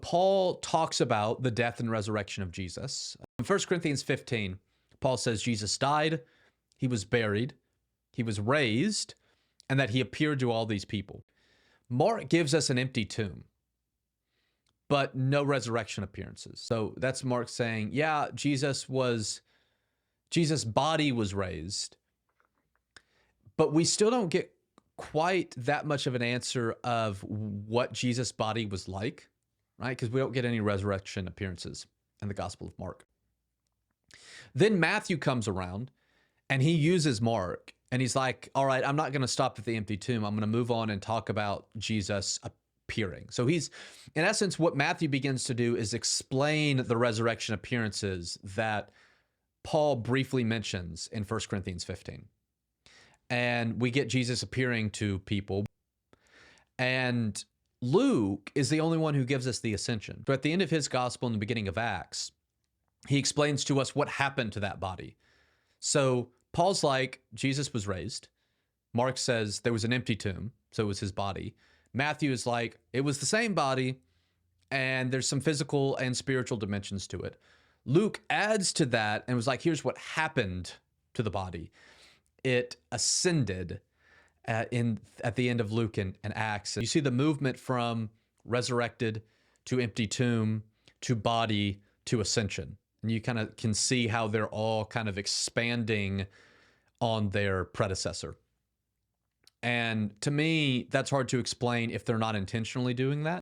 Paul talks about the death and resurrection of Jesus. In 1 Corinthians 15, Paul says Jesus died, he was buried, he was raised, and that he appeared to all these people. Mark gives us an empty tomb, but no resurrection appearances. So that's Mark saying, yeah, Jesus' body was raised, but we still don't get quite that much of an answer of what Jesus' body was like, right? Because we don't get any resurrection appearances in the Gospel of Mark. Then Matthew comes around and he uses Mark and he's like, all right, I'm not going to stop at the empty tomb. I'm going to move on and talk about Jesus appearing. So he's, in essence, what Matthew begins to do is explain the resurrection appearances that Paul briefly mentions in 1 Corinthians 15. And we get Jesus appearing to people. And Luke is the only one who gives us the ascension. So at the end of his gospel, in the beginning of Acts, he explains to us what happened to that body. So Paul's like, Jesus was raised. Mark says there was an empty tomb, so it was his body. Matthew is like, it was the same body, and there's some physical and spiritual dimensions to it. Luke adds to that and was like, here's what happened to the body. It ascended at the end of Luke and Acts. You see the movement from resurrected to empty tomb to body to ascension. And you kind of can see how they're all kind of expanding on their predecessor. And to me, that's hard to explain if they're not intentionally doing that.